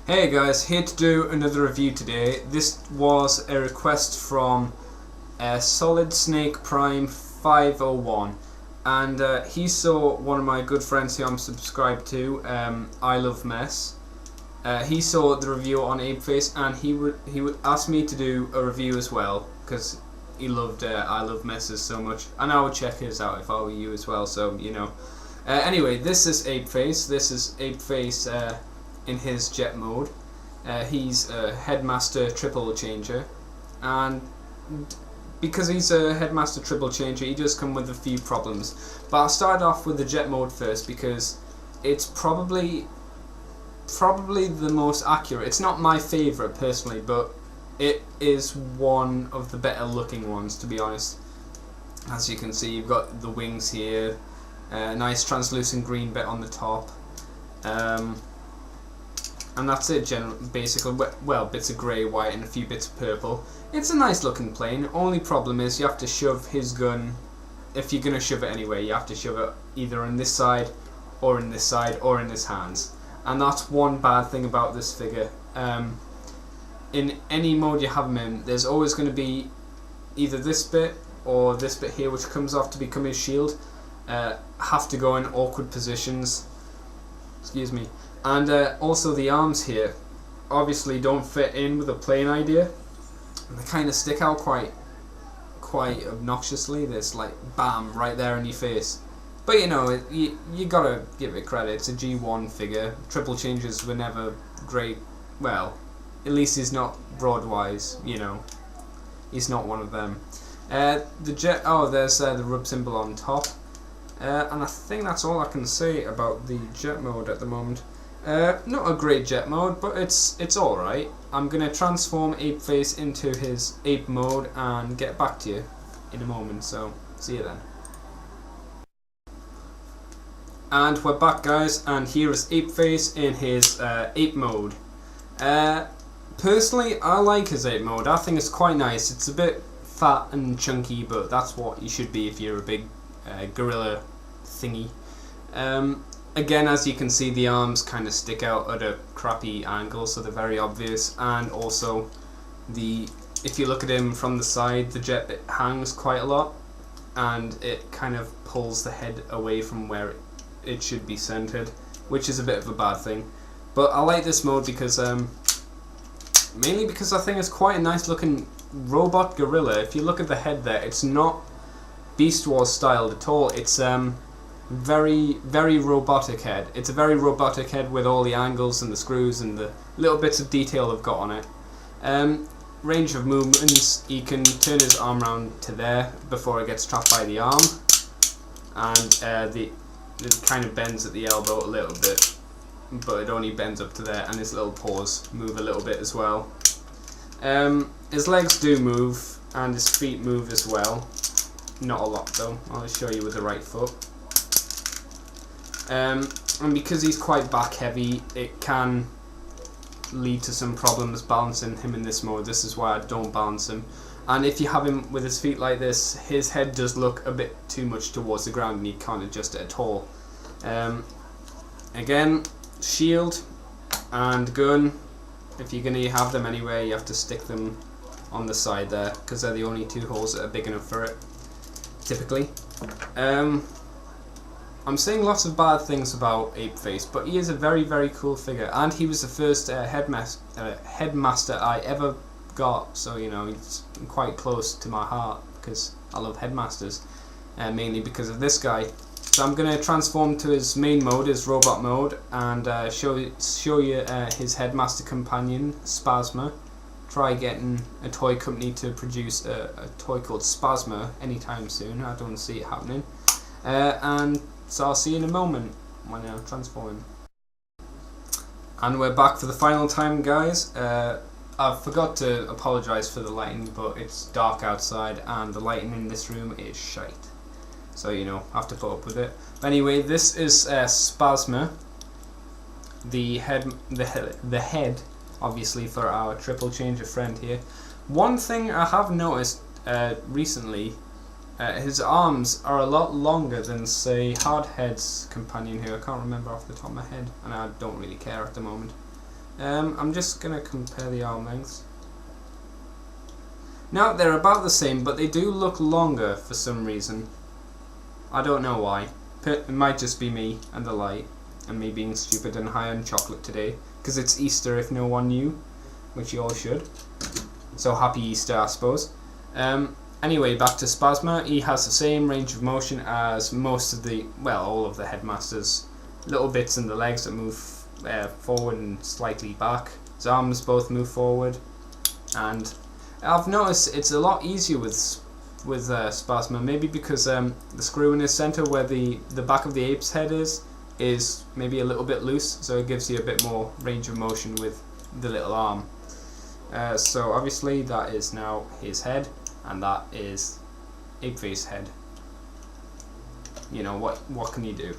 Hey guys, here to do another review today. This was a request from Solid Snake Prime 501, and he saw one of my good friends who I'm subscribed to, I Love Mess. He saw the review on Apeface, and he would ask me to do a review as well because he loved I Love Messes so much, and I would check his out if I were you as well. So you know. Anyway, this is Apeface. This is Apeface in his jet mode. He's a Headmaster triple changer, and because he's a Headmaster triple changer, he does come with a few problems. But I'll start off with the jet mode first because it's probably the most accurate. It's not my favourite personally, but it is one of the better looking ones, to be honest. As you can see, you've got the wings here, a nice translucent green bit on the top, and that's it. Basically, well, bits of grey, white, and a few bits of purple. It's a nice looking plane. Only problem is you have to shove his gun. If you're gonna shove it anyway, you have to shove it either on this side, or in this side, or in his hands. And that's one bad thing about this figure. In any mode you have him in, there's always going to be either this bit or this bit here, which comes off to become his shield. Have to go in awkward positions. Excuse me. And also the arms here obviously don't fit in with a plane idea. They kind of stick out quite obnoxiously. There's like bam right there in your face. But you know, you gotta give it credit. It's a G1 figure. Triple changes were never great. Well, at least he's not broadwise. You know, he's not one of them. The jet. Oh, there's the rub symbol on top. And I think that's all I can say about the jet mode at the moment. Not a great jet mode, but it's all right. I'm gonna transform Apeface into his ape mode and get back to you in a moment. So see you then. And we're back, guys, and here is Apeface in his ape mode. Personally, I like his ape mode. I think it's quite nice. It's a bit fat and chunky, but that's what you should be if you're a big gorilla thingy. Again, as you can see, the arms kind of stick out at a crappy angle, so they're very obvious. And also, if you look at him from the side, the jet bit hangs quite a lot, and it kind of pulls the head away from where it should be centered, which is a bit of a bad thing. But I like this mode because mainly because I think it's quite a nice looking robot gorilla. If you look at the head there, it's not Beast Wars styled at all. It's very robotic head. It's a very robotic head with all the angles and the screws and the little bits of detail they've got on it. Range of movements, he can turn his arm around to there before it gets trapped by the arm, and it kind of bends at the elbow a little bit, but it only bends up to there, and his little paws move a little bit as well. His legs do move, and his feet move as well. Not a lot though. I'll show you with the right foot. And because he's quite back heavy, it can lead to some problems balancing him in this mode. This is why I don't balance him. And if you have him with his feet like this, his head does look a bit too much towards the ground and you can't adjust it at all. Again, shield and gun, if you're going to have them anywhere, you have to stick them on the side there, because they're the only two holes that are big enough for it, typically. I'm saying lots of bad things about Apeface, but he is a very cool figure, and he was the first Headmaster I ever got, so you know, he's quite close to my heart because I love Headmasters, mainly because of this guy. So I'm going to transform to his main mode, his robot mode, and show you his Headmaster companion, Spasma. Try getting a toy company to produce a toy called Spasma anytime soon. I don't see it happening. And so I'll see you in a moment when I transform him. And we're back for the final time, guys. I forgot to apologise for the lighting, but it's dark outside and the lighting in this room is shite. So, you know, I have to put up with it. But anyway, this is Spasma, the head, obviously, for our triple changer friend here. One thing I have noticed recently, his arms are a lot longer than, say, Hardhead's companion here. I can't remember off the top of my head, and I don't really care at the moment. I'm just going to compare the arm lengths. Now, they're about the same, but they do look longer for some reason. I don't know why. It might just be me and the light, and me being stupid and high on chocolate today, because it's Easter if no one knew, which you all should. So happy Easter, I suppose. Anyway, back to Spasma. He has the same range of motion as most of the, well, all of the Headmasters. Little bits in the legs that move forward and slightly back. His arms both move forward, and I've noticed it's a lot easier with Spasma, maybe because the screw in his center where the back of the ape's head is maybe a little bit loose, so it gives you a bit more range of motion with the little arm. So obviously that is now his head, and that is Apeface head. You know, what can you do?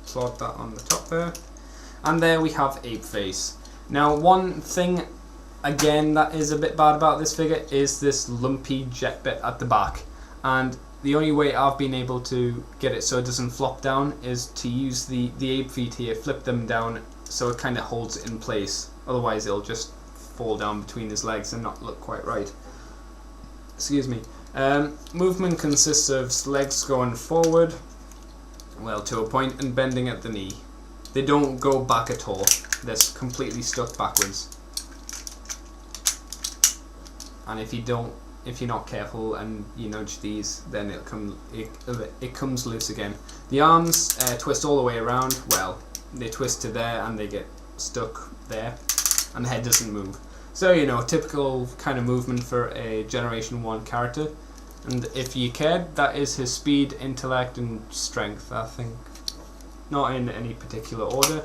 Plot that on the top there, and there we have Apeface. Now, one thing again that is a bit bad about this figure is this lumpy jet bit at the back, and the only way I've been able to get it so it doesn't flop down is to use the ape feet here, flip them down so it kind of holds it in place, otherwise it'll just fall down between his legs and not look quite right. Excuse me. Movement consists of legs going forward, well, to a point, and bending at the knee. They don't go back at all, they're completely stuck backwards. And if you're not careful and you nudge these, then it comes loose again. The arms twist all the way around. Well, they twist to there and they get stuck there, and the head doesn't move. So, you know, typical kind of movement for a Generation 1 character. And if you cared, that is his speed, intellect, and strength, I think. Not in any particular order.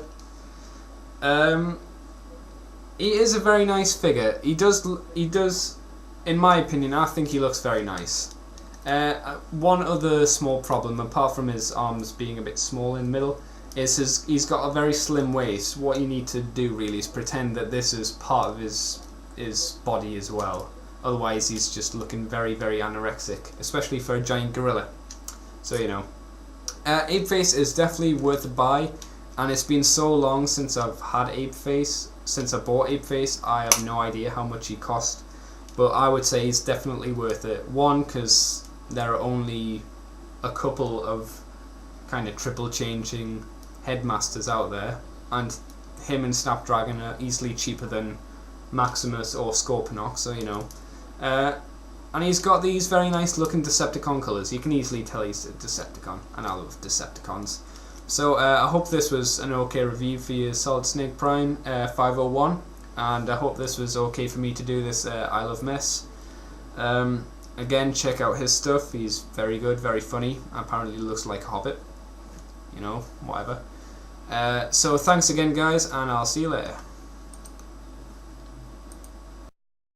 He is a very nice figure. He does. In my opinion, I think he looks very nice. One other small problem, apart from his arms being a bit small in the middle, is he's got a very slim waist. What you need to do really is pretend that this is part of his body as well. Otherwise, he's just looking very, very anorexic, especially for a giant gorilla. So, you know. Apeface is definitely worth a buy, and it's been so long since I've had Apeface. Since I bought Apeface, I have no idea how much he cost. But I would say it's definitely worth it. One, because there are only a couple of kind of triple changing Headmasters out there, and him and Snapdragon are easily cheaper than Maximus or Scorponok, so you know. And he's got these very nice looking Decepticon colours. You can easily tell he's a Decepticon, and I love Decepticons. So I hope this was an okay review for your Solid Snake Prime 501. And I hope this was okay for me to do this Isle of Mess. Again, check out his stuff. He's very good, very funny. Apparently looks like a hobbit. You know, whatever. So thanks again, guys, and I'll see you later.